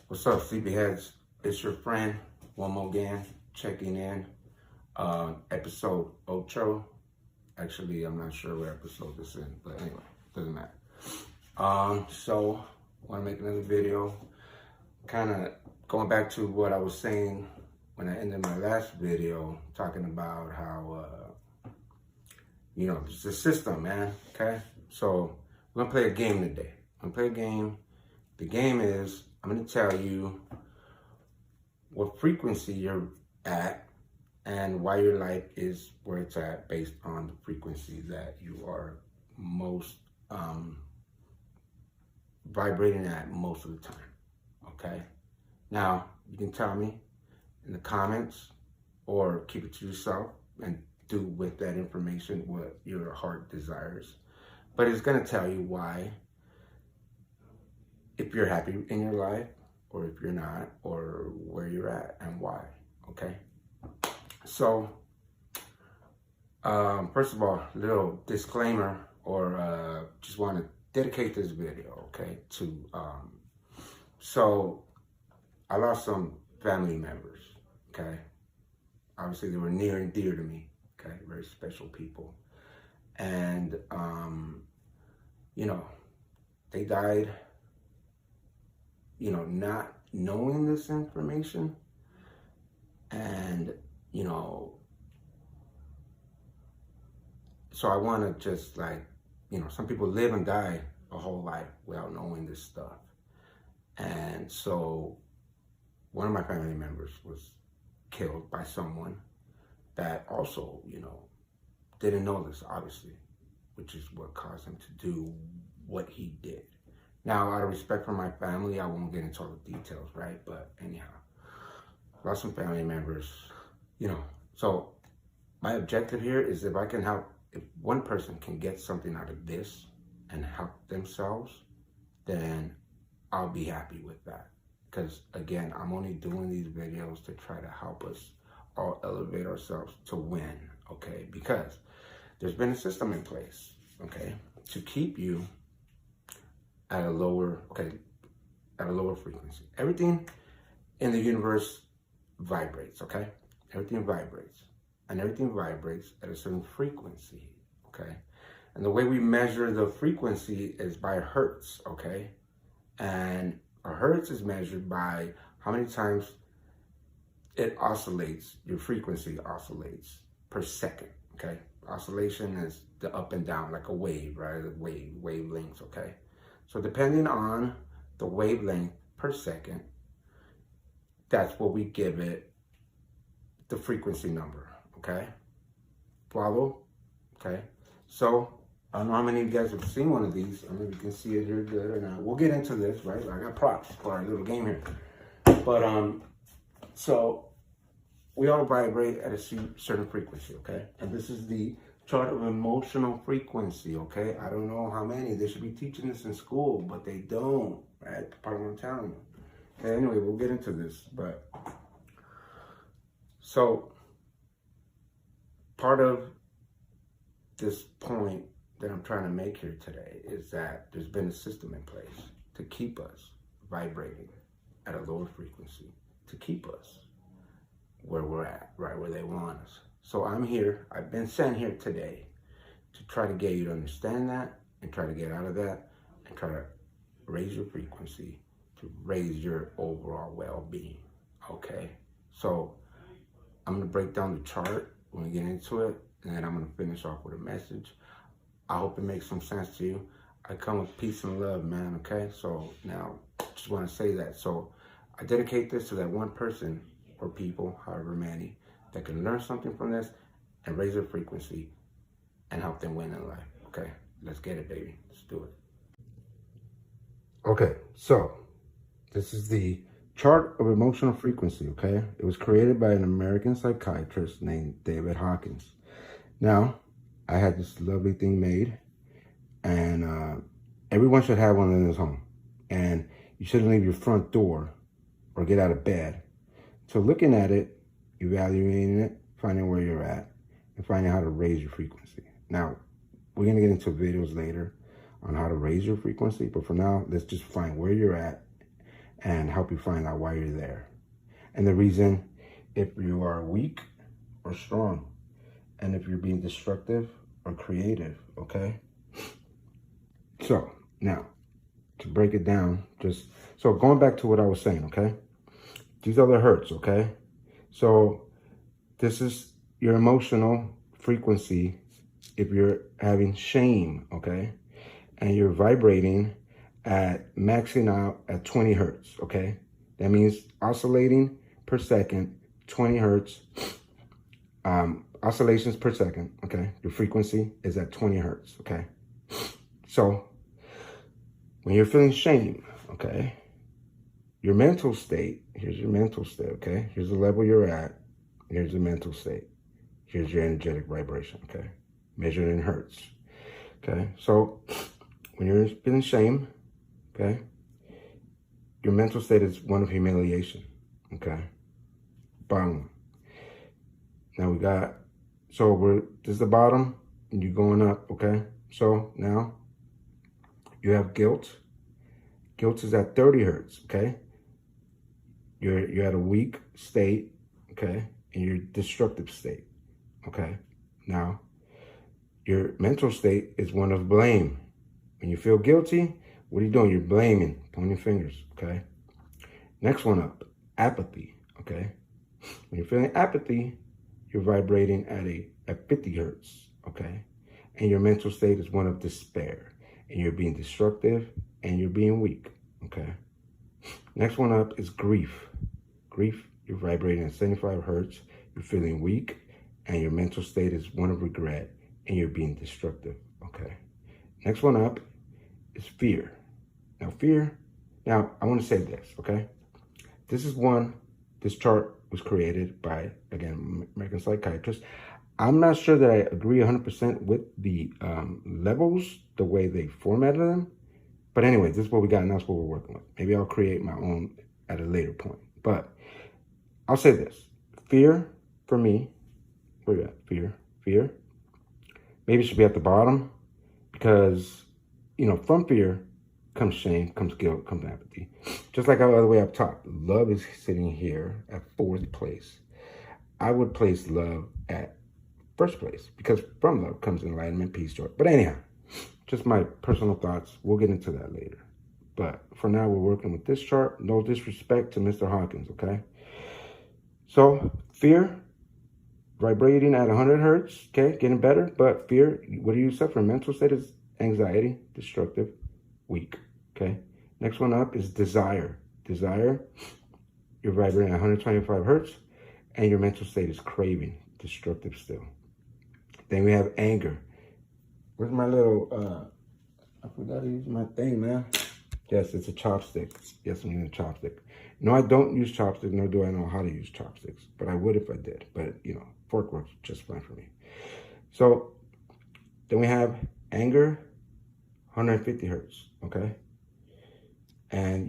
What's up, sleepyheads? It's your friend, one more again, checking in. Episode 8. Actually, I'm not sure what episode this is, but anyway, doesn't matter. So, want to make another video, kind of going back to what I was saying when I ended my last video, talking about how, it's the system, man, okay? So, we're going to play a game today. I'm going to play a game. The game is, I'm going to tell you what frequency you're at and why your life is where it's at based on the frequency that you are most vibrating at most of the time, okay? Now, you can tell me in the comments or keep it to yourself and do with that information what your heart desires. But it's going to tell you why, if you're happy in your life, or if you're not, or where you're at and why, okay? So, first of all, little disclaimer, or just want to dedicate this video, okay, to, so I lost some family members, okay? Obviously, they were near and dear to me, okay? Very special people. And, they died, not knowing this information. And, so I want to just some people live and die a whole life without knowing this stuff. And so one of my family members was killed by someone that also, didn't know this, obviously, which is what caused him to do what he did. Now, out of respect for my family, I won't get into all the details, right? But anyhow, lost some family members, So my objective here is if one person can get something out of this and help themselves, then I'll be happy with that. Because again, I'm only doing these videos to try to help us all elevate ourselves to win, okay? Because there's been a system in place, okay, to keep you at a lower frequency. Everything in the universe vibrates, okay? Everything vibrates. And everything vibrates at a certain frequency, okay? And the way we measure the frequency is by Hertz, okay? And a Hertz is measured by how many times it oscillates, your frequency oscillates per second, okay? Oscillation is the up and down, like a wave, right? Wavelengths, okay? So depending on the wavelength per second, that's what we give it the frequency number, okay? Follow? Okay. So, I don't know how many of you guys have seen one of these. I mean, you can see it here good or not. We'll get into this, right? I got props for our little game here. But, so, we all vibrate at a certain frequency, okay? And this is the chart of emotional frequency, okay? I don't know how many. They should be teaching this in school, but they don't, right? Part of what I'm telling you. Okay, anyway, we'll get into this, but so part of this point that I'm trying to make here today is that there's been a system in place to keep us vibrating at a lower frequency, to keep us where we're at, right where they want us. So I'm here, I've been sent here today to try to get you to understand that and try to get out of that and try to raise your frequency, to raise your overall well-being, okay? So I'm gonna break down the chart when we get into it, and then I'm gonna finish off with a message. I hope it makes some sense to you. I come with peace and love, man, okay? So now, just wanna say that. So I dedicate this to that one person or people, however many, that can learn something from this and raise their frequency and help them win in life, okay? Let's get it, baby. Let's do it. Okay, so this is the chart of emotional frequency, okay? It was created by an American psychiatrist named David Hawkins. Now, I had this lovely thing made, and everyone should have one in his home. And you shouldn't leave your front door or get out of bed. So looking at it, evaluating it, finding where you're at, and finding how to raise your frequency. Now, we're going to get into videos later on how to raise your frequency, but for now, let's just find where you're at and help you find out why you're there. And the reason, if you are weak or strong, and if you're being destructive or creative, okay? So now, to break it down, so going back to what I was saying, okay? These are the Hertz, okay? So this is your emotional frequency if you're having shame, okay? And you're vibrating at maxing out at 20 Hertz, okay? That means oscillating per second, 20 Hertz, oscillations per second, okay? Your frequency is at 20 Hertz, okay? So when you're feeling shame, okay, your mental state, here's your mental state, okay? Here's the level you're at. Here's the mental state. Here's your energetic vibration, okay? Measured in Hertz, okay? So when you're feeling shame, okay, your mental state is one of humiliation, okay? Bang. Now this is the bottom, and you're going up, okay? So now you have guilt. Guilt is at 30 Hertz, okay? You're at a weak state, okay? And your destructive state, okay? Now, your mental state is one of blame. When you feel guilty, what are you doing? You're blaming, pointing fingers, okay? Next one up, apathy, okay? When you're feeling apathy, you're vibrating at 50 Hertz, okay? And your mental state is one of despair. And you're being destructive and you're being weak, okay? Next one up is grief. Grief, you're vibrating at 75 Hertz. You're feeling weak and your mental state is one of regret and you're being destructive, okay? Next one up is fear. Now I want to say this, okay? This chart was created by, again, American psychiatrists. I'm not sure that I agree 100% with the levels, the way they formatted them. But anyway, this is what we got and that's what we're working with. Maybe I'll create my own at a later point. But I'll say this. Fear, for me, where you at? Fear. Maybe it should be at the bottom because, from fear comes shame, comes guilt, comes apathy. Just like all the way up top. Love is sitting here at 4th place. I would place love at 1st place because from love comes enlightenment, peace, joy. But anyhow, just my personal thoughts. We'll get into that later. But for now, we're working with this chart. No disrespect to Mr. Hawkins, okay? So fear, vibrating at 100 Hertz, okay? Getting better. But fear, what are you suffering? Mental state is anxiety, destructive, weak, okay? Next one up is desire. Desire, you're vibrating at 125 Hertz, and your mental state is craving, destructive still. Then we have anger. Where's my little, I forgot to use my thing, man. Yes, it's a chopstick. Yes, I'm using a chopstick. No, I don't use chopsticks, nor do I know how to use chopsticks. But I would if I did. But, fork works just fine for me. So, then we have anger, 150 Hertz, okay? And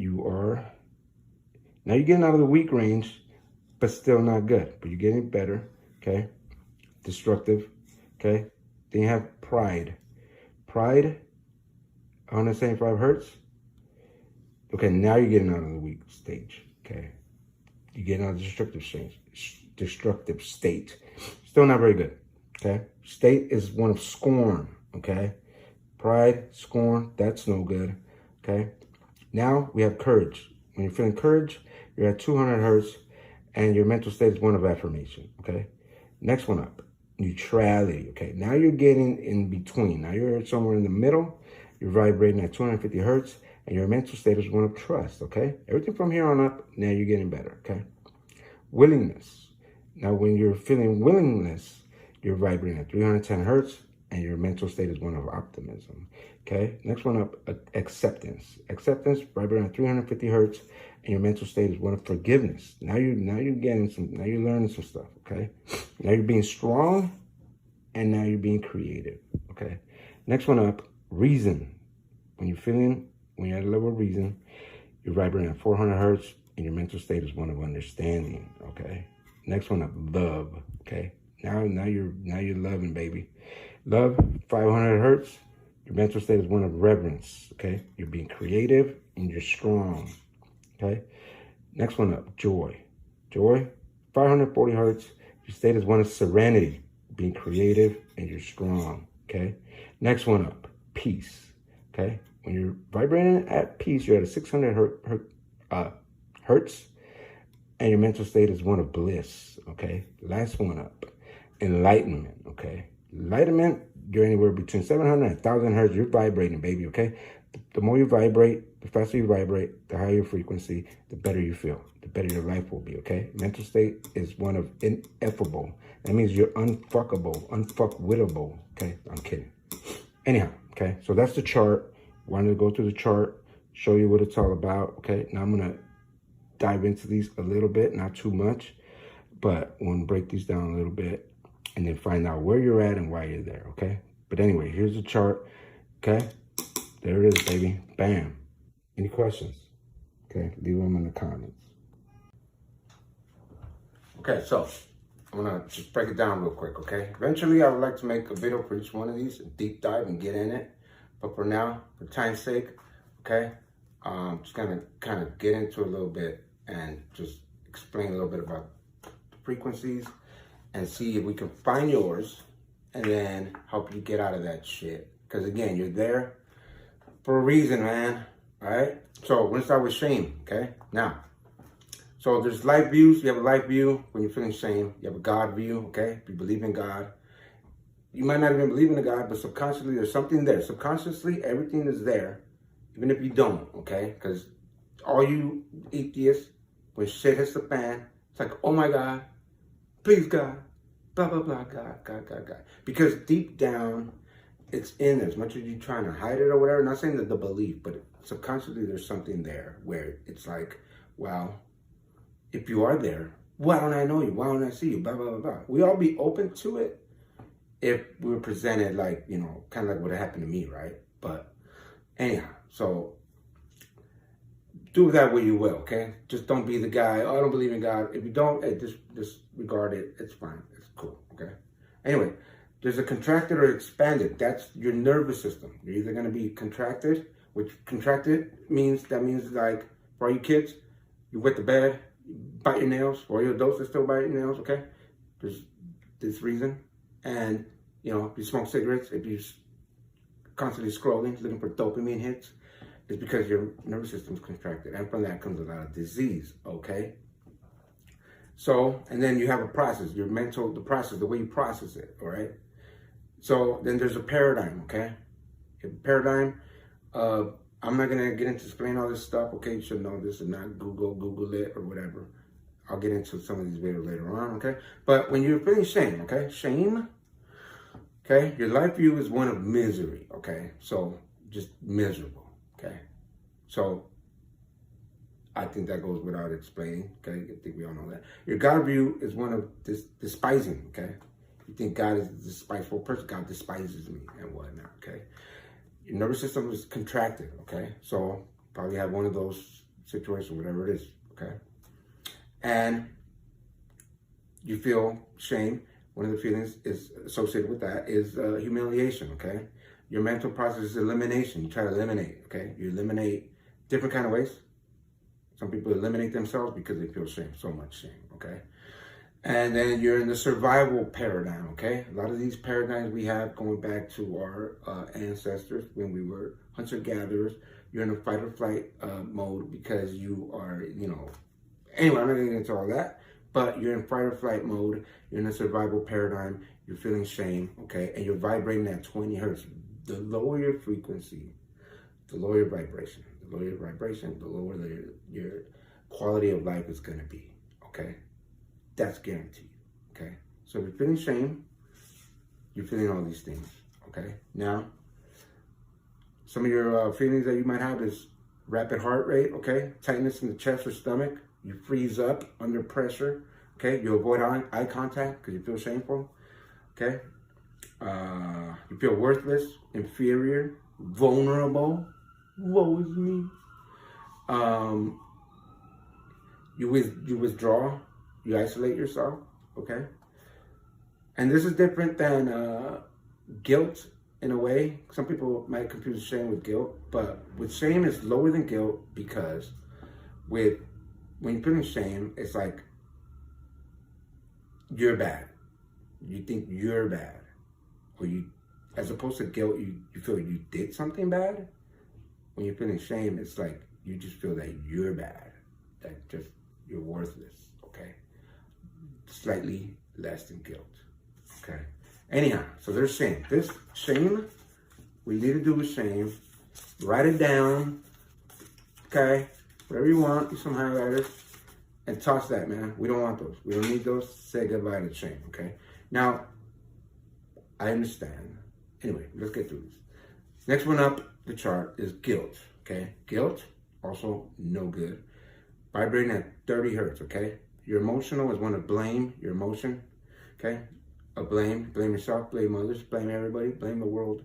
now you're getting out of the weak range, but still not good. But you're getting better, okay? Destructive, okay? Then you have pride. Pride, 175 Hertz. Okay, now you're getting out of the weak stage, okay? You're getting out of the destructive state. Still not very good, okay? State is one of scorn, okay? Pride, scorn, that's no good, okay? Now we have courage. When you're feeling courage, you're at 200 Hertz, and your mental state is one of affirmation, okay? Next one up, neutrality, okay? Now you're getting in between. Now you're somewhere in the middle. You're vibrating at 250 Hertz, and your mental state is one of trust, okay? Everything from here on up, now you're getting better, okay? Willingness. Now, when you're feeling willingness, you're vibrating at 310 Hertz, and your mental state is one of optimism, okay? Next one up, acceptance. Acceptance, vibrating at 350 Hertz, and your mental state is one of forgiveness. Now you're learning some stuff, okay? Now you're being strong, and now you're being creative, okay? Next one up, reason. When you're at a level of reason, you're vibrating at 400 Hertz, and your mental state is one of understanding, okay? Next one up, love, okay? Now you're loving, baby. Love, 500 Hertz, your mental state is one of reverence, okay? You're being creative, and you're strong, okay? Next one up, joy. Joy, 540 hertz. Your state is one of serenity, being creative, and you're strong, okay? Next one up, peace, okay? When you're vibrating at peace, you're at a 600 hertz, and your mental state is one of bliss, okay? Last one up, enlightenment, okay? Enlightenment, you're anywhere between 700 and 1,000 hertz. You're vibrating, baby, okay? The more you vibrate, the faster you vibrate, the higher your frequency, the better you feel, the better your life will be, okay? Mental state is one of ineffable. That means you're unfuckable, unfuckwittable, okay? I'm kidding. Anyhow, okay? So that's the chart. Wanted to go through the chart, show you what it's all about, okay? Now I'm going to dive into these a little bit, not too much, but we're going to break these down a little bit and then find out where you're at and why you're there, okay? But anyway, here's the chart, okay? There it is, baby. Bam. Any questions? Okay, leave them in the comments. Okay, so I'm gonna just break it down real quick, okay? Eventually, I would like to make a video for each one of these, a deep dive and get in it. But for now, for time's sake, okay, just gonna kind of get into it a little bit and just explain a little bit about the frequencies and see if we can find yours and then help you get out of that shit. Because again, you're there for a reason, man. All right. So we're gonna start with shame. Okay. Now, so there's life views. You have a life view when you're feeling shame. You have a God view. Okay. If you believe in God, you might not even believe in a God, but subconsciously there's something there. Subconsciously, everything is there, even if you don't. Okay. Because all you atheists, when shit hits the fan, it's like, oh my God, please God, blah blah blah, God. Because deep down, it's in there. As much as you're trying to hide it or whatever, not saying that the belief, but subconsciously there's something there where it's like, well, if you are there, why don't I know you? Why don't I see you? Blah, blah, blah, blah. We all be open to it if we were presented like, you know, kind of like what happened to me, right? But anyhow, so do with that what you will, okay? Just don't be the guy, oh, I don't believe in God. If you don't, hey, just disregard it. It's fine. It's cool, okay? Anyway, there's a contracted or expanded. That's your nervous system. You're either going to be contracted, which contracted means, that means like, for all you kids, you wet the bed, you bite your nails. For all you adults that still bite your nails, okay? There's this reason. And, you know, if you smoke cigarettes, if you're constantly scrolling, looking for dopamine hits, it's because your nervous system's contracted. And from that comes a lot of disease, okay? So, and then you have a process, your mental, the process, the way you process it, all right? So then there's a paradigm, okay? A paradigm, I'm not gonna get into explain all this stuff, okay? You should know this and not Google it or whatever. I'll get into some of these videos later on, okay? But when you're feeling shame, okay? Shame, okay? Your life view is one of misery, okay? So just miserable, okay? So I think that goes without explaining, okay? I think we all know that. Your God view is one of despising, okay? You think God is a despiteful person, God despises me and whatnot, okay? Your nervous system is contracted, okay? So probably have one of those situations, whatever it is, okay? And you feel shame. One of the feelings is associated with that is humiliation, okay? Your mental process is elimination. You try to eliminate, okay? You eliminate different kind of ways. Some people eliminate themselves because they feel shame, so much shame, okay? And then you're in the survival paradigm, okay? A lot of these paradigms we have going back to our ancestors when we were hunter-gatherers. You're in a fight or flight mode because you are, you know, anyway, I'm not going to get into all that, but you're in fight or flight mode. You're in a survival paradigm. You're feeling shame, okay? And you're vibrating at 20 hertz. The lower your frequency, the lower your vibration. The lower your vibration, the lower your quality of life is going to be, okay? That's guaranteed, okay? So if you're feeling shame, you're feeling all these things, okay? Now, some of your feelings that you might have is rapid heart rate, okay? Tightness in the chest or stomach. You freeze up under pressure, okay? You avoid eye contact because you feel shameful, okay? You feel worthless, inferior, vulnerable. Woe is me. You withdraw. You isolate yourself, okay? And this is different than guilt in a way. Some people might confuse shame with guilt, but with shame it's lower than guilt because when you put in shame, it's like you're bad. You think you're bad. Or you, as opposed to guilt, you feel you did something bad. When you put in shame, it's like you just feel that you're bad. That just, you're worthless, okay? Slightly less than guilt, okay? Anyhow, so there's shame. This shame, we need to do with shame. Write it down, okay? Whatever you want, use some highlighters, and toss that, man. We don't want those. We don't need those. Say goodbye to shame, okay? Now, I understand. Anyway, let's get through this. Next one up the chart is guilt, okay? Guilt, also no good. Vibrating at 30 hertz, okay? Your emotional is one of blame, your emotion, okay? A blame yourself, blame others, blame everybody, blame the world,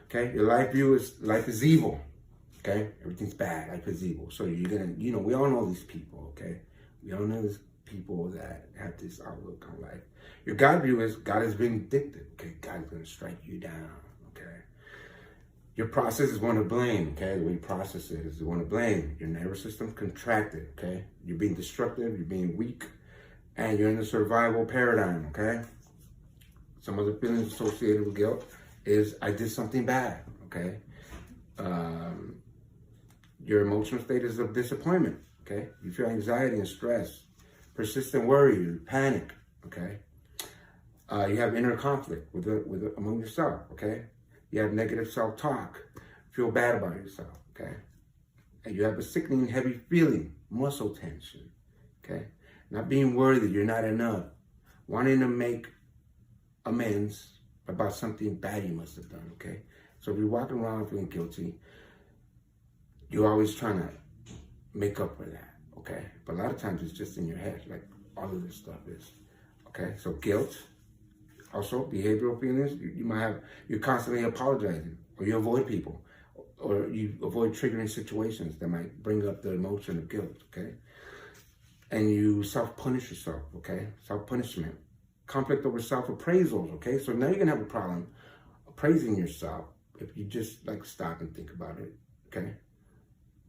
okay? Your life view is life is evil, okay? Everything's bad, life is evil. So you're gonna, we all know these people, okay? We all know these people that have this outlook on life. Your God view is God is vindictive, okay? God is gonna strike you down, okay? Your process is one of blame, okay? The way you process it is one of blame. Your nervous system's contracted, okay? You're being destructive, you're being weak, and you're in the survival paradigm, okay? Some other feelings associated with guilt is I did something bad, okay? Your emotional state is of disappointment, okay? You feel anxiety and stress, persistent worry, panic, okay? You have inner conflict among yourself, okay? You have negative self-talk, feel bad about yourself, okay? And you have a sickening, heavy feeling, muscle tension, okay? Not being worthy, you're not enough. Wanting to make amends about something bad you must have done, okay? So if you're walking around feeling guilty, you're always trying to make up for that, okay? But a lot of times it's just in your head, like all of this stuff is, okay? So guilt. Also, behavioral feelings, you might have, you're constantly apologizing, or you avoid people, or you avoid triggering situations that might bring up the emotion of guilt, okay? And you self-punish yourself, okay? Self-punishment. Conflict over self-appraisals, okay? So now you're gonna have a problem appraising yourself if you just like stop and think about it, okay?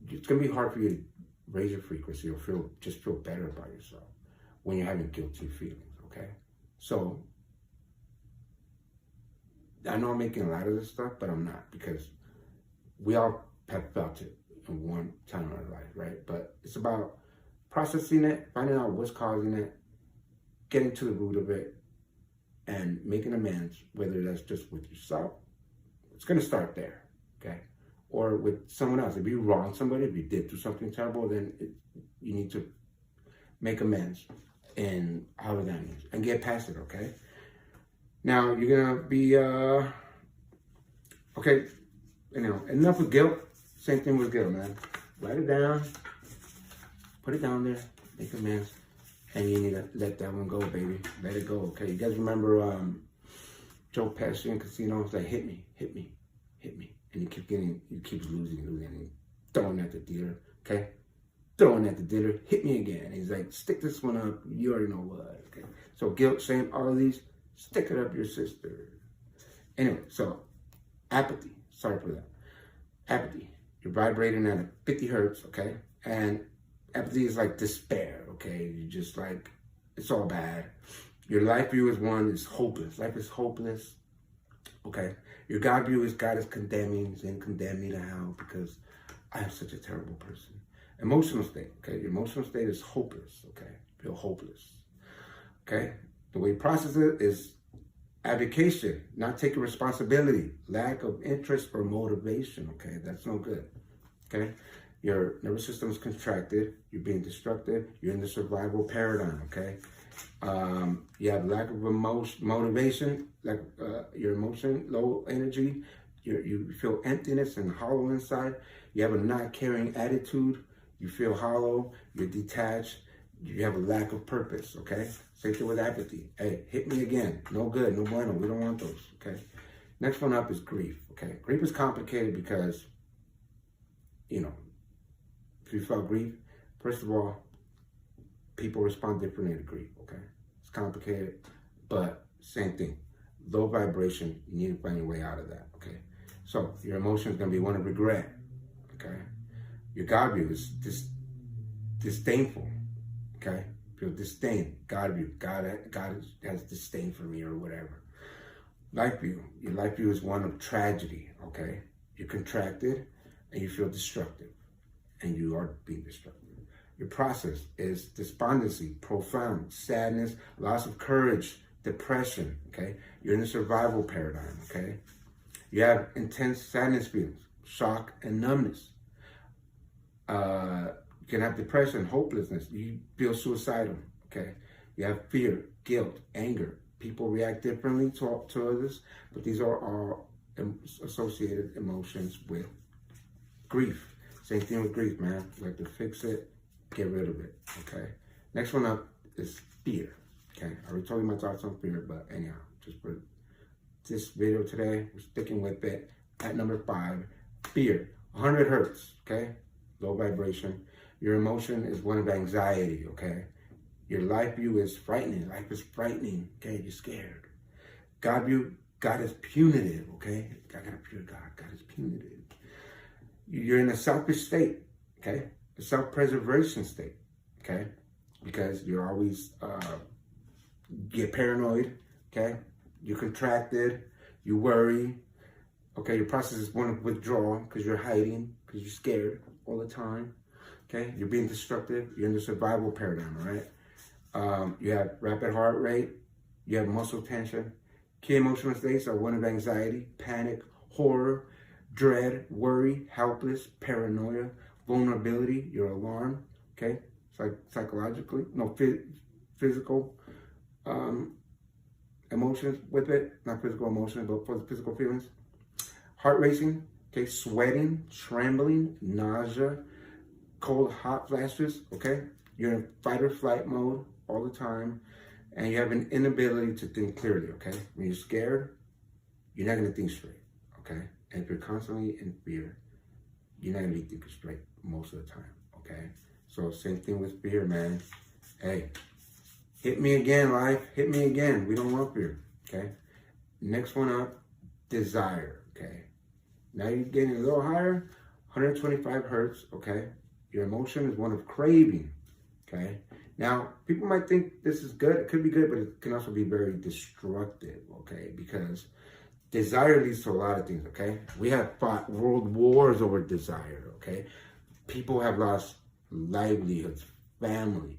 It's gonna be hard for you to raise your frequency or just feel better about yourself when you're having guilty feelings, okay? So, I know I'm making a lot of this stuff, but I'm not, because we all have felt it in one time in our life, right? But it's about processing it, finding out what's causing it, getting to the root of it, and making amends, whether that's just with yourself. It's going to start there, okay? Or with someone else. If you wronged somebody, if you did do something terrible, then you need to make amends, and however that means, and get past it, okay? Now, you're going to be, okay, enough with guilt. Same thing with guilt, man. Write it down, put it down there, make amends, and you need to let that one go, baby. Let it go, okay? You guys remember Joe Pesci in Casino? It's like, hit me. And he keeps losing, and throwing at the dealer, okay? Throwing at the dealer, hit me again. And he's like, stick this one up, you already know what, okay? So guilt, shame, all of these, stick it up your sister. Anyway, so apathy. Sorry for that. Apathy. You're vibrating at 50 hertz, okay? And apathy is like despair, okay? You just like, it's all bad. Your life view is hopeless. Life is hopeless, okay? Your God view is God is condemning, He's going to condemn me to hell because I am such a terrible person. Emotional state, okay? Your emotional state is hopeless, okay? Feel hopeless, okay? The way you process it is abdication, not taking responsibility, lack of interest or motivation, okay? That's no good, okay? Your nervous system is contracted, you're being destructive, you're in the survival paradigm, okay? You have lack of motivation, like your emotion, low energy, you feel emptiness and hollow inside, you have a not caring attitude, you feel hollow, you're detached, you have a lack of purpose, okay? Same thing with apathy. Hey, hit me again. No good, no bueno. We don't want those, okay? Next one up is grief, okay? Grief is complicated because, if you felt grief, first of all, people respond differently to grief, okay? It's complicated, but same thing. Low vibration, you need to find your way out of that, okay? So your emotion is going to be one of regret, okay? Your God view is just disdainful, okay? Feel disdain, God view, God has disdain for me or whatever. Life view, your life view is one of tragedy, okay? You're contracted and you feel destructive, and you are being destructive. Your process is despondency, profound sadness, loss of courage, depression, okay? You're in a survival paradigm, okay? You have intense sadness feelings, shock and numbness. You can have depression, hopelessness. You feel suicidal, okay? You have fear, guilt, anger. People react differently to others, but these are all associated emotions with grief. Same thing with grief, man. You have to fix it, get rid of it, okay? Next one up is fear, okay? I already told you my thoughts on fear, but anyhow, just for this video today, we're sticking with it. At number 5, fear. 100 hertz, okay? Low vibration. Your emotion is one of anxiety, okay? Your life view is frightening. Life is frightening, okay? You're scared. God view, God is punitive, okay? I got a pure God. God is punitive. You're in a selfish state, okay? A self-preservation state, okay? Because you're always, get paranoid, okay? You're contracted, you worry, okay? Your process is one of withdrawal because you're hiding, because you're scared all the time, okay? You're being destructive, you're in the survival paradigm, all right? You have rapid heart rate, you have muscle tension. Key emotional states are one of anxiety, panic, horror, dread, worry, helpless, paranoia, vulnerability, your alarm, okay? Psychologically, no, physical emotions with it, not physical emotions, but for the physical feelings. Heart racing, okay, sweating, trembling, nausea, cold, hot flashes, okay? You're in fight or flight mode all the time, and you have an inability to think clearly, okay? When you're scared, you're not gonna think straight, okay? And if you're constantly in fear, you're not gonna be thinking straight most of the time, okay? So same thing with fear, man. Hey, hit me again, life. Hit me again. We don't want fear, okay? Next one up, desire, okay? Now you're getting a little higher, 125 hertz, okay? Your emotion is one of craving, okay? Now, people might think this is good. It could be good, but it can also be very destructive, okay? Because desire leads to a lot of things, okay? We have fought world wars over desire, okay? People have lost livelihoods, family.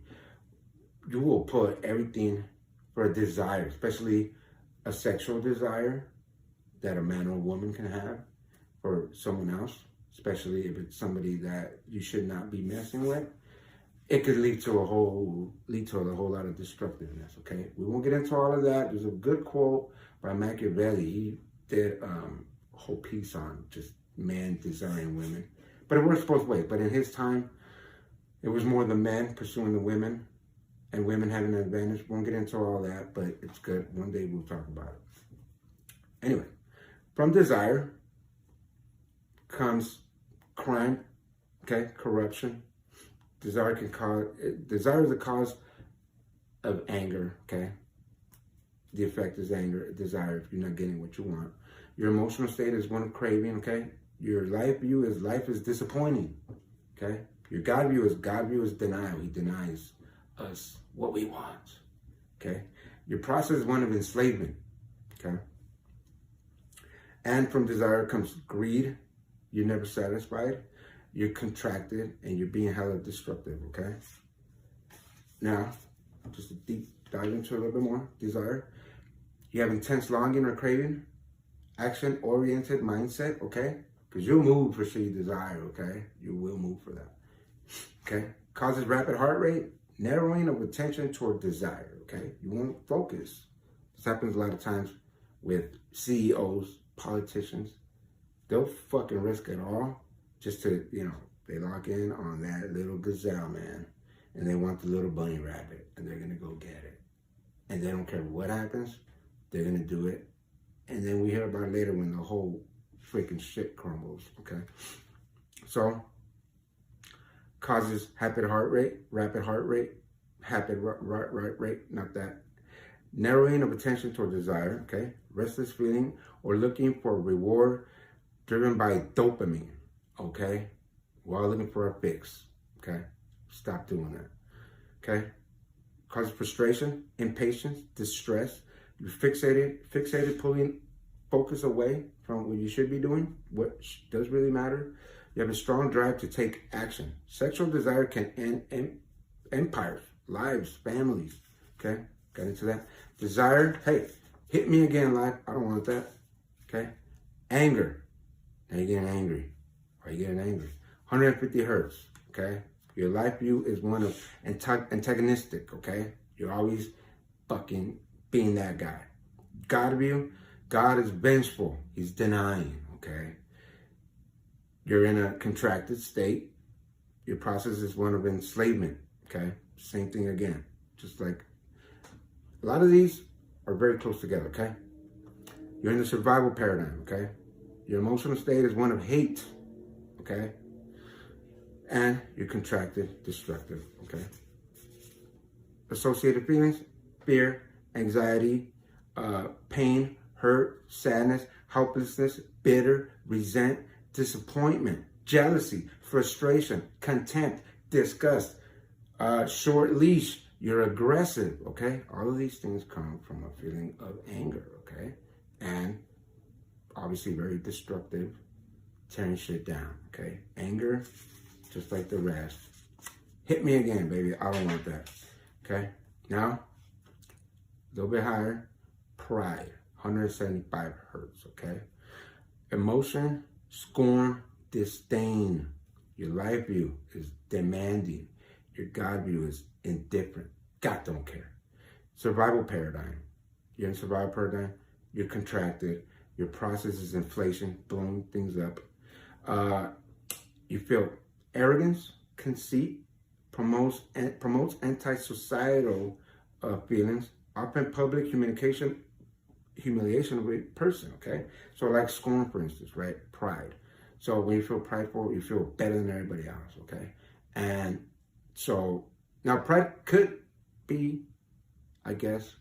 You will put everything for a desire, especially a sexual desire that a man or a woman can have for someone else, especially if it's somebody that you should not be messing with. It could lead to a whole lot of destructiveness, okay? We won't get into all of that. There's a good quote by Machiavelli. He did a whole piece on just men desiring women. But it works both ways. But in his time, it was more the men pursuing the women and women having an advantage. Won't get into all that, but it's good. One day we'll talk about it. Anyway, from desire comes crime, okay, corruption. Desire is the cause of anger, okay? The effect is anger, desire, if you're not getting what you want. Your emotional state is one of craving, okay? Your life view is life is disappointing, okay? Your God view is denial. He denies us what we want, okay? Your process is one of enslavement, okay? And from desire comes greed. You're never satisfied. You're contracted and you're being hella destructive, okay? Now, just a deep dive into a little bit more. Desire. You have intense longing or craving. Action-oriented mindset, okay? Because you'll move for shit you desire, okay? You will move for that, okay? Causes rapid heart rate. Narrowing of attention toward desire, okay? You won't focus. This happens a lot of times with CEOs, politicians. They'll fucking risk it all just to, they lock in on that little gazelle, man. And they want the little bunny rabbit. And they're going to go get it. And they don't care what happens. They're going to do it. And then we hear about it later when the whole freaking shit crumbles, okay? So, causes rapid heart rate, not that. Narrowing of attention toward desire, okay? Restless feeling or looking for reward driven by dopamine, okay? While looking for a fix, okay? Stop doing that. Okay? Causes frustration, impatience, distress. You're fixated, pulling focus away from what you should be doing, what does really matter. You have a strong drive to take action. Sexual desire can end empires, lives, families. Okay? Got into that. Desire, hey, hit me again, life. I don't want that. Okay? Anger. Now you're getting angry. Why are you getting angry? 150 hertz. Okay? Your life view is one of antagonistic. Okay? You're always fucking being that guy. God view, God is vengeful. He's denying. Okay? You're in a contracted state. Your process is one of enslavement. Okay? Same thing again. Just like a lot of these are very close together. Okay? You're in the survival paradigm. Okay? Your emotional state is one of hate. Okay? And you're contracted, destructive. Okay? Associated feelings, fear, anxiety, pain, hurt, sadness, helplessness, bitter, resent, disappointment, jealousy, frustration, contempt, disgust, short leash. You're aggressive. Okay? All of these things come from a feeling of anger. Okay? And obviously very destructive, tearing shit down. Okay? Anger, just like the rest. Hit me again, baby. I don't want that. Okay? Now, a little bit higher. Pride, 175 hertz. Okay? Emotion, scorn, disdain. Your life view is demanding. Your God view is indifferent. God don't care. Survival paradigm. You're in survival paradigm. You're contracted. Your process is inflation, blowing things up. You feel arrogance, conceit, promotes anti-societal feelings, often public humiliation of a person, okay? So like scorn, for instance, right? Pride. So when you feel prideful, you feel better than everybody else, okay? And so now pride could be, I guess,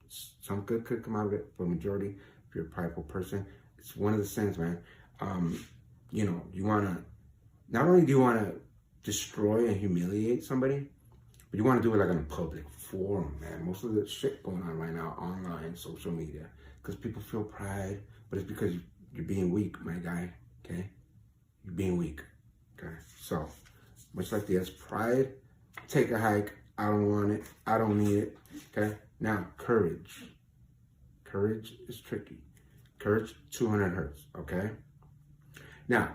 some good could come out of it for the majority. If you're a prideful person, it's one of the sins, man. You know, you want to, not only do you want to destroy and humiliate somebody, but you want to do it like on a public forum, man. Most of the shit going on right now online, social media, because people feel pride, but it's because you're being weak, my guy, okay? You're being weak, okay? So, much like this, pride, take a hike, I don't want it, I don't need it, okay? Now, courage. Courage is tricky. Courage, 200 hertz, okay? Now,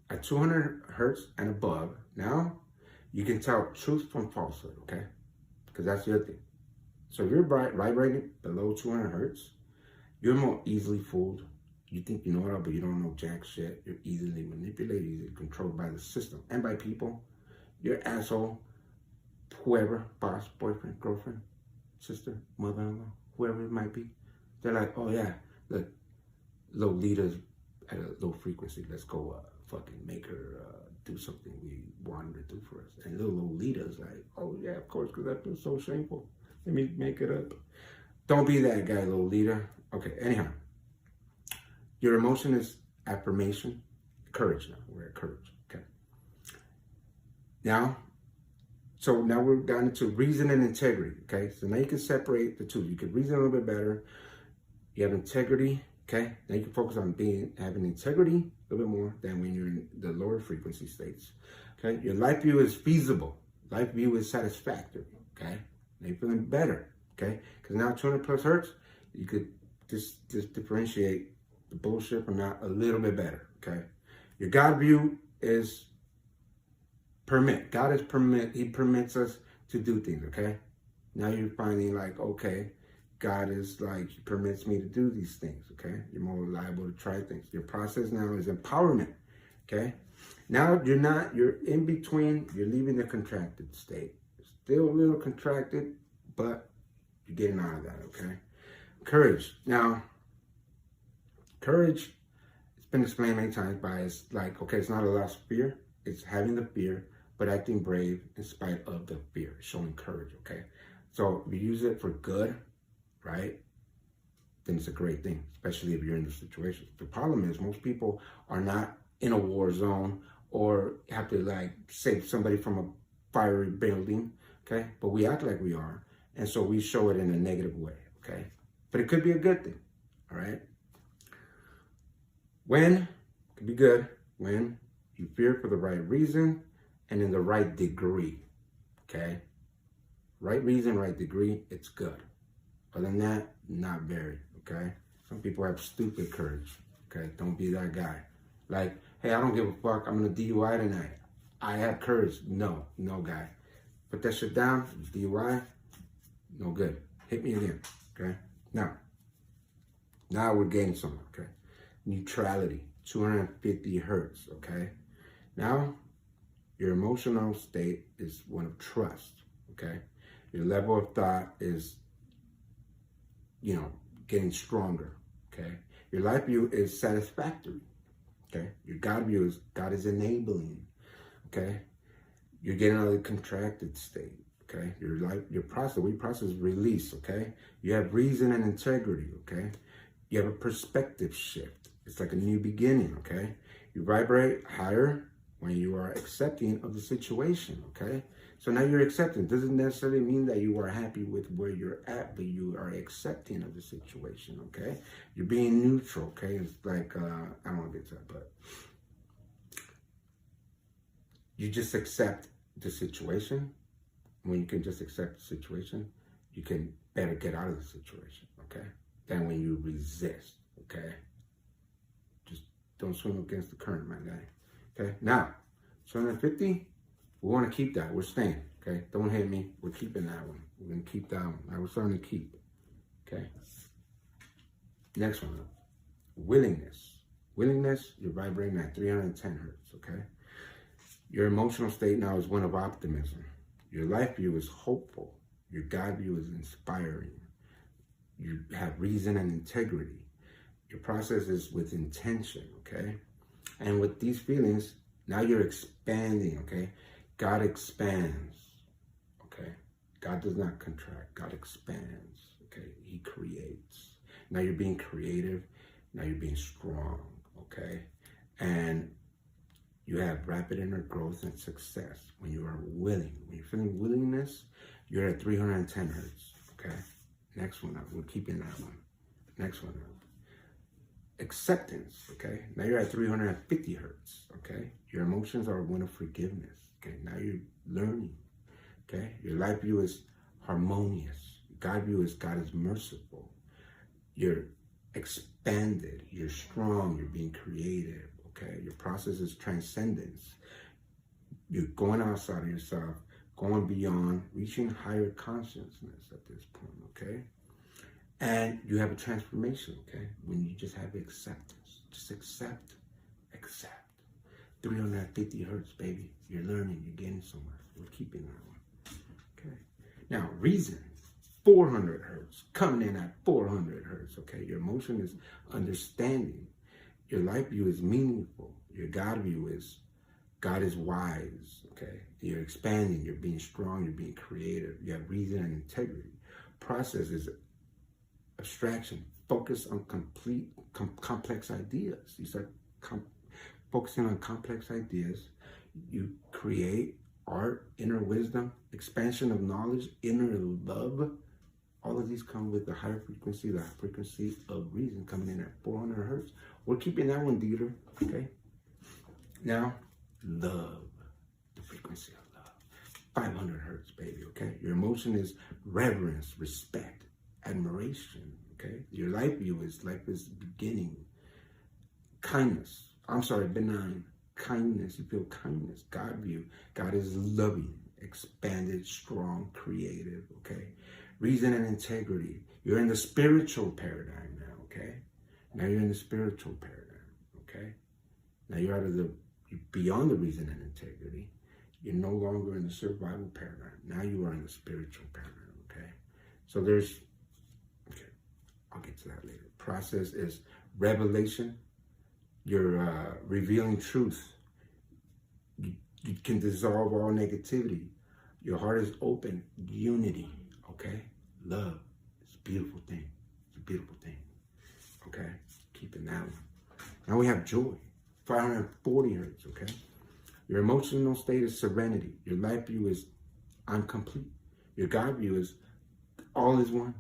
at 200 hertz and above, now you can tell truth from falsehood, okay? Because that's the other thing. So if you're vibrating below 200 hertz, you're more easily fooled. You think you know it all, but you don't know jack shit. You're easily manipulated, easily controlled by the system and by people. Your asshole, whoever, boss, boyfriend, girlfriend, sister, mother-in-law, whoever it might be. They're like, oh yeah, look, Lolita's at a low frequency. Let's go fucking make her do something we want her to do for us. And little Lolita's like, oh yeah, of course, because I feel so shameful. Let me make it up. Don't be that guy, Lolita. Okay, anyhow. Your emotion is affirmation, courage now. We're at courage, okay? Now we're down into reason and integrity, okay? So now you can separate the two. You can reason a little bit better. You have integrity, okay? Now you can focus on having integrity a little bit more than when you're in the lower frequency states, okay? Your life view is feasible. Life view is satisfactory, okay? Now you're feeling better, okay? Because now 200 plus hertz, you could just differentiate the bullshit from that a little bit better, okay? Your God view is permit. God is permit. He permits us to do things, okay? Now you're finding like, okay, God is like, he permits me to do these things, okay? You're more liable to try things. Your process now is empowerment, okay? Now you're in between, you're leaving the contracted state. Still a little contracted, but you're getting out of that, okay? Courage. Now, courage, it's been explained many times by, it's like, okay, it's not a loss of fear. It's having the fear, but acting brave in spite of the fear, showing courage, okay? So if you use it for good, right, then it's a great thing, especially if you're in the situation. The problem is most people are not in a war zone or have to like save somebody from a fiery building, okay? But we act like we are, and so we show it in a negative way, okay? But it could be a good thing, all right? When, it could be good, when you fear for the right reason and in the right degree, okay? Right reason, right degree, it's good. Other than that, not very, okay? Some people have stupid courage, okay? Don't be that guy. Like, hey, I don't give a fuck, I'm gonna DUI tonight. I have courage. No guy. Put that shit down, DUI, no good. Hit me again, okay? Now we're getting somewhere, okay? Neutrality, 250 hertz, okay? Now, your emotional state is one of trust, okay? Your level of thought is, getting stronger, okay? Your life view is satisfactory, okay? Your God view is God is enabling, okay? You're getting out of the contracted state, okay? Your process, we process release, okay? You have reason and integrity, okay? You have a perspective shift. It's like a new beginning, okay? You vibrate higher when you are accepting of the situation, okay? So now you're accepting. Doesn't necessarily mean that you are happy with where you're at, but you are accepting of the situation, okay? You're being neutral, okay? It's like, I don't want to get to that, but you just accept the situation. When you can just accept the situation, you can better get out of the situation, okay? Than when you resist, okay? Just don't swim against the current, my guy, okay? Now, 250, we want to keep that. We're staying, okay? Don't hit me. We're keeping that one. We're going to keep that one. Now we're starting to keep, okay? Next one, willingness. Willingness, you're vibrating at 310 hertz, okay? Your emotional state now is one of optimism. Your life view is hopeful. Your God view is inspiring. You have reason and integrity. Your process is with intention, okay? And with these feelings, now you're expanding, okay? God expands, okay? God does not contract. God expands, okay? He creates. Now you're being creative. Now you're being strong, okay? And you have rapid inner growth and success when you are willing. When you're feeling willingness, you're at 310 hertz, okay? Next one up. We're keeping that one. Next one up. Acceptance, okay? Now you're at 350 hertz, okay? Your emotions are one of forgiveness, okay? Now you're learning, okay? Your life view is harmonious. God view is God is merciful. You're expanded. You're strong. You're being creative, okay? Your process is transcendence. You're going outside of yourself, going beyond, reaching higher consciousness at this point, okay? And you have a transformation, okay? When you just have acceptance. Just accept. 350 hertz, baby. You're learning. You're getting somewhere. We're keeping that one, okay? Now, reason. 400 hertz. Coming in at 400 hertz, okay? Your emotion is understanding. Your life view is meaningful. Your God view is God is wise, okay? You're expanding. You're being strong. You're being creative. You have reason and integrity. Process is abstraction. Focus on complex ideas. You start focusing on complex ideas. You create art, inner wisdom, expansion of knowledge, inner love. All of these come with the higher frequency, the frequency of reason coming in at 400 hertz. We're keeping that one, Dieter, okay? Now, love, the frequency of love. 500 hertz, baby, okay? Your emotion is reverence, respect, admiration, okay? Your life view is life is beginning. Kindness, benign. Kindness, you feel kindness. God view, God is loving, expanded, strong, creative, okay? Reason and integrity. You're in the spiritual paradigm now, okay? Now you're in the spiritual paradigm, okay? Now you're beyond the reason and integrity. You're no longer in the survival paradigm. Now you are in the spiritual paradigm, okay? So I'll get to that later. Process is revelation. You're revealing truth. You can dissolve all negativity. Your heart is open. Unity, okay? Love. It's a beautiful thing. It's a beautiful thing, okay? Keeping that one. Now we have joy. 540 hertz, okay? Your emotional state is serenity. Your life view is I'm complete. Your God view is all is one.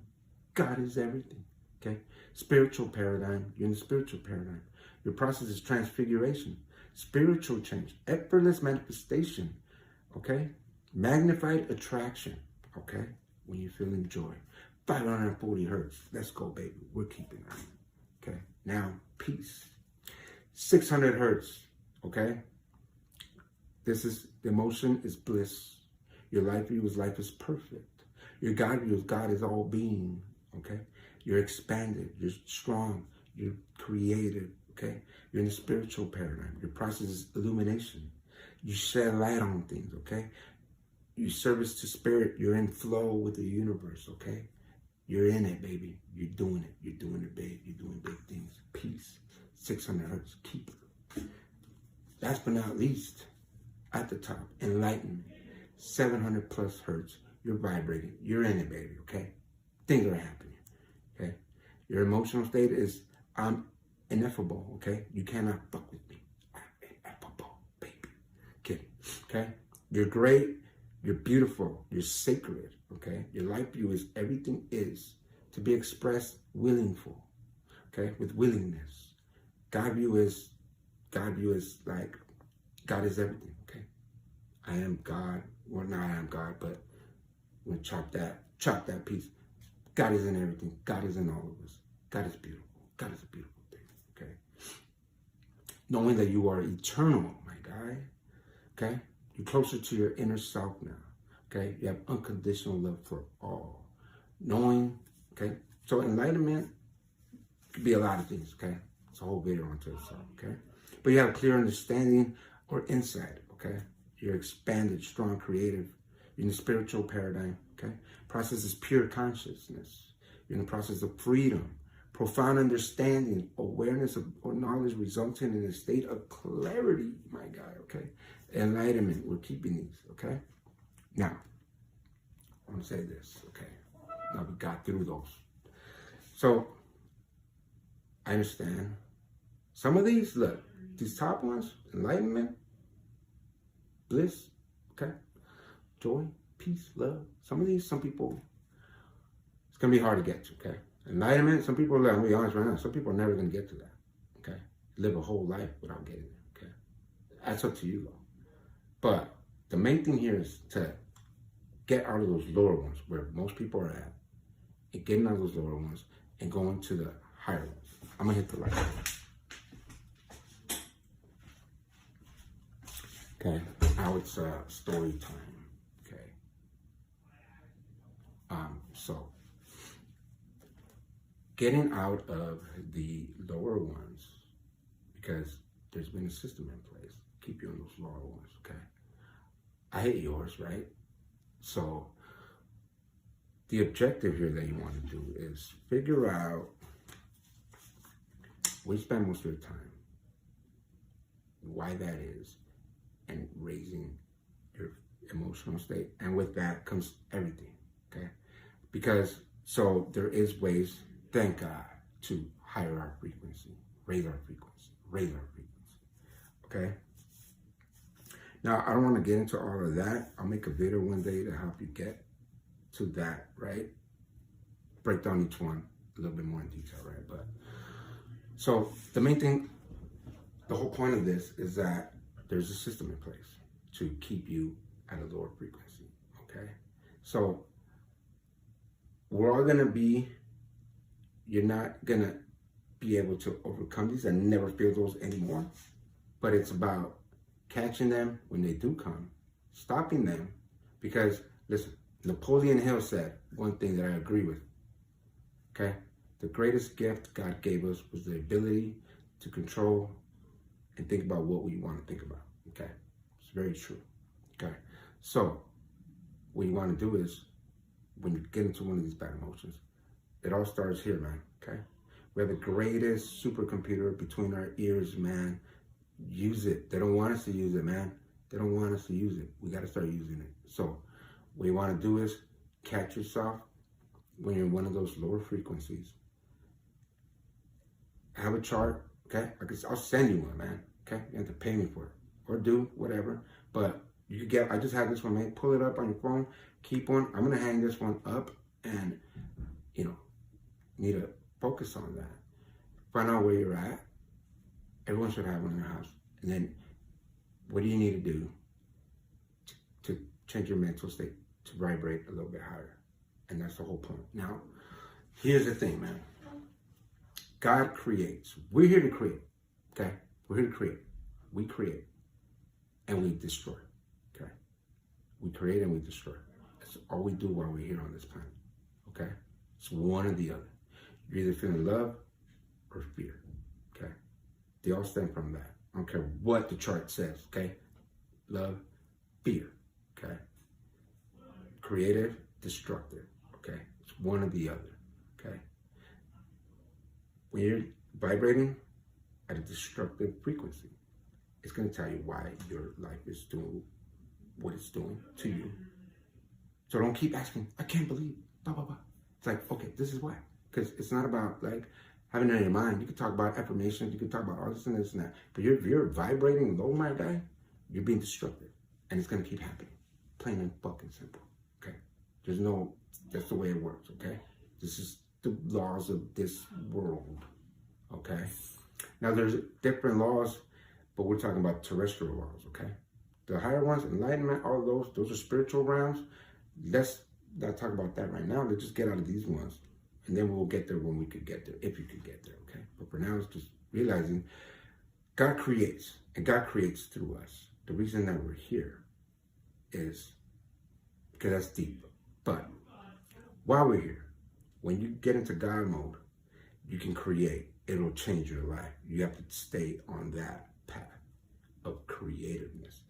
God is everything. Okay? Spiritual paradigm. You're in the spiritual paradigm. Your process is transfiguration. Spiritual change. Effortless manifestation. Okay? Magnified attraction. Okay? When you're feeling joy. 540 hertz. Let's go, baby. We're keeping that. Okay? Now, peace. 600 hertz. Okay? This is, the emotion is bliss. Your life view is life is perfect. Your God view is God is all being. Okay? You're expanded. You're strong. You're creative. Okay? You're in the spiritual paradigm. Your process is illumination. You shed light on things. Okay? You service to spirit. You're in flow with the universe. Okay? You're in it, baby. You're doing it. You're doing it, babe. You're doing big things. Peace. 600 hertz. Keep it. Last but not least, at the top, enlightenment. 700 plus hertz. You're vibrating. You're in it, baby. Okay? Things are happening. Okay? Your emotional state is I'm ineffable. Okay? You cannot fuck with me. I'm ineffable, baby. Kidding. Okay? You're great. You're beautiful. You're sacred. Okay? Your life view is everything is to be expressed willingful. Okay? With willingness. God view is like God is everything. Okay? I am God. Well, not I am God, but we'll chop that piece. God is in everything. God is in all of us. God is beautiful. God is a beautiful thing. Okay? Knowing that you are eternal, my guy. Okay? You're closer to your inner self now. Okay? You have unconditional love for all. Knowing, okay? So enlightenment could be a lot of things, okay? It's a whole video onto itself, okay? But you have a clear understanding or insight, okay? You're expanded, strong, creative. You're in the spiritual paradigm, okay? Process is pure consciousness. You're in the process of freedom, profound understanding, awareness of or knowledge resulting in a state of clarity, my guy, okay? Enlightenment, we're keeping these, okay? Now, I want to say this, okay? Now we got through those. So, I understand. Some of these, look, these top ones, enlightenment, bliss, okay? Joy, peace, love. Some of these, some people, it's going to be hard to get to, okay? Enlightenment, some people, I'm going to be honest right now, some people are never going to get to that, okay? Live a whole life without getting there, okay? That's up to you, though. But the main thing here is to get out of those lower ones where most people are at, and getting out of those lower ones and going to the higher ones. I'm going to hit the right one. Okay, now it's story time. Okay. So getting out of the lower ones, because there's been a system in place. Keep you on those lower ones, okay? I hate yours, right? So the objective here that you want to do is figure out where you spend most of your time, why that is, and raising your emotional state. And with that comes everything, okay? Because, so there is ways, thank God, to higher our frequency, raise our frequency, okay? Now, I don't want to get into all of that. I'll make a video one day to help you get to that, right? Break down each one a little bit more in detail, right? But, so the main thing, the whole point of this is that there's a system in place to keep you at a lower frequency, okay? So we're all gonna be, you're not gonna be able to overcome these and never feel those anymore, but it's about catching them when they do come, stopping them, because listen, Napoleon Hill said one thing that I agree with, okay? The greatest gift God gave us was the ability to control and think about what we want to think about, okay? It's very true, okay? So what you want to do is, when you get into one of these bad emotions, it all starts here, man, okay? We have the greatest supercomputer between our ears, man. Use it. They don't want us to use it, man. They don't want us to use it. We got to start using it. So what you want to do is catch yourself when you're in one of those lower frequencies. Have a chart, okay? I'll send you one, man, okay? You have to pay me for it. or do whatever. But you could get, I just have this one, man. Pull it up on your phone, keep one. I'm going to hang this one up and, you know, need to focus on that. Find out where you're at. Everyone should have one in their house. And then what do you need to do to change your mental state to vibrate a little bit higher? And that's the whole point. Now, here's the thing, man. God creates. We're here to create, okay? We're here to create. We create and we destroy, okay? We create and we destroy. That's all we do while we're here on this planet, okay? It's one or the other. You're either feeling love or fear, okay? They all stem from that. I don't care what the chart says, okay? Love, fear, okay? Creative, destructive, okay? It's one or the other, okay? When you're vibrating at a destructive frequency, it's going to tell you why your life is doing what it's doing to you. So don't keep asking, I can't believe, blah, blah, blah. It's like, okay, this is why. Because it's not about like having it in your mind. You can talk about affirmations, you can talk about all this and this and that. But if you're vibrating low, my guy, you're being destructive. And it's going to keep happening. Plain and fucking simple, okay? There's no, that's the way it works, okay? This is the laws of this world, okay? Now there's different laws, but we're talking about terrestrial laws, okay? The higher ones, enlightenment, all of those are spiritual realms. Let's not talk about that right now. Let's just get out of these ones. And then we'll get there when we could get there, if you could get there, okay? But for now, it's just realizing God creates, and God creates through us. The reason that we're here is because that's deep. But while we're here, when you get into God mode, you can create. It'll change your life. You have to stay on that path of creativeness.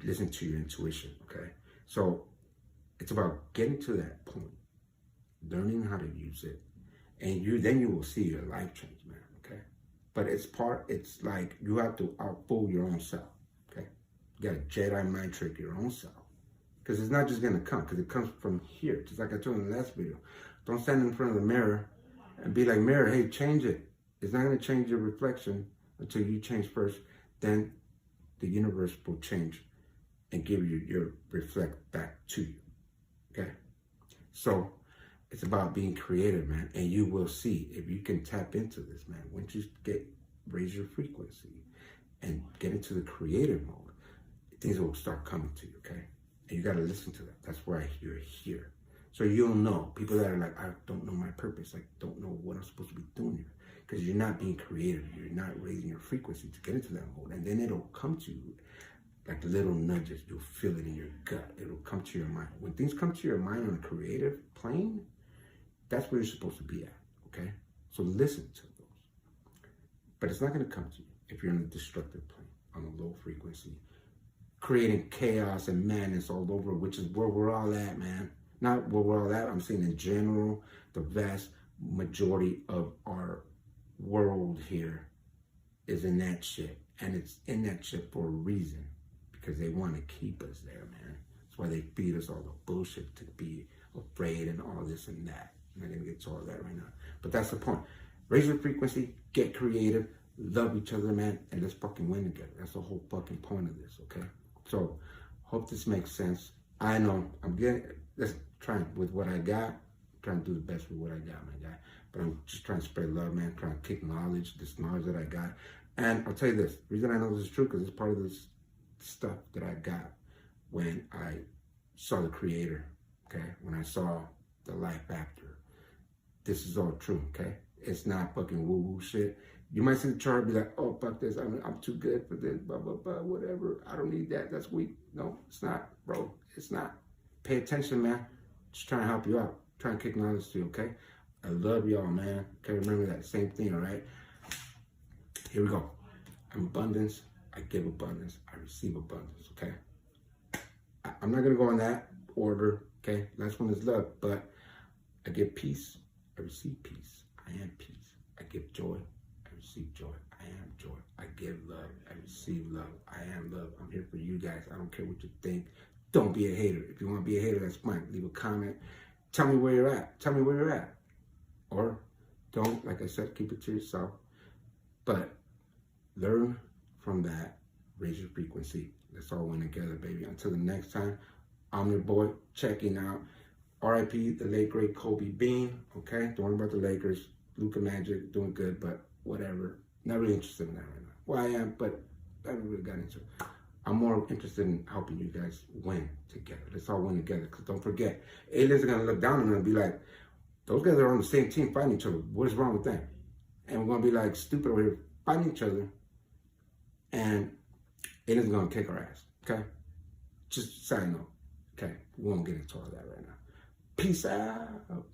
Listen to your intuition, okay? So it's about getting to that point, learning how to use it, and then you will see your life change, man, okay? But it's like you have to outfool your own self, okay? You got to Jedi mind trick your own self. Because it's not just going to come, because it comes from here. Just like I told you in the last video. Don't stand in front of the mirror and be like, mirror, hey, change it. It's not going to change your reflection until you change first. Then the universe will change and give you your reflect back to you. Okay? So it's about being creative, man. And you will see if you can tap into this, man. Once you raise your frequency and get into the creative mode, things will start coming to you, okay? And you got to listen to that. That's why you're here. So you'll know. People that are like, I don't know my purpose. I don't know what I'm supposed to be doing here. Because you're not being creative. You're not raising your frequency to get into that mode. And then it'll come to you like little nudges. You'll feel it in your gut. It'll come to your mind. When things come to your mind on a creative plane, that's where you're supposed to be at, okay? So listen to those. But it's not going to come to you if you're on a destructive plane, on a low frequency, creating chaos and madness all over, which is where we're all at, man. Not where we're all at, I'm saying in general, the vast majority of our world here is in that shit. And it's in that shit for a reason, because they want to keep us there, man. That's why they feed us all the bullshit to be afraid and all this and that. I'm not going to get to all that right now. But that's the point. Raise your frequency, get creative, love each other, man, and let's fucking win together. That's the whole fucking point of this, okay? So, hope this makes sense. I know let's try with what I got. I'm trying to do the best with what I got, my guy. But I'm just trying to spread love, man. Trying to kick knowledge, this knowledge that I got. And I'll tell you this. The reason I know this is true, because it's part of this stuff that I got when I saw the Creator, okay? When I saw the life after. This is all true, okay? It's not fucking woo-woo shit. You might see the chart and be like, oh, fuck this. I'm too good for this, blah, blah, blah, whatever. I don't need that. That's weak. No, it's not, bro. It's not. Pay attention, man. Just trying to help you out. Trying to kick knowledge to you, okay? I love y'all, man. Okay, remember that same thing, all right? Here we go. I'm abundance. I give abundance. I receive abundance, okay? I'm not going to go in that order, okay? Last one is love, but I give peace. I receive peace. I am peace. I give joy. I receive joy. I am joy. I give love. I receive love. I am love. I'm here for you guys. I don't care what you think. Don't be a hater. If you want to be a hater, that's fine. Leave a comment. Tell me where you're at. Tell me where you're at. Or don't, like I said, keep it to yourself. But learn from that raise your frequency. Let's all win together, baby. Until the next time, I'm your boy, checking out. R.I.P. the late great Kobe Bean. Okay, don't worry about the Lakers. Luka Magic doing good, but whatever. Not really interested in that right now. Well, I am, but I haven't really got into it. I'm more interested in helping you guys win together. Let's all win together. Because don't forget, aliens are going to look down on them and be like, those guys are on the same team fighting each other. What is wrong with them? And we're going to be like stupid over here fighting each other. And aliens are going to kick our ass. Okay? Just side note. Okay? We won't get into all that right now. Peace out.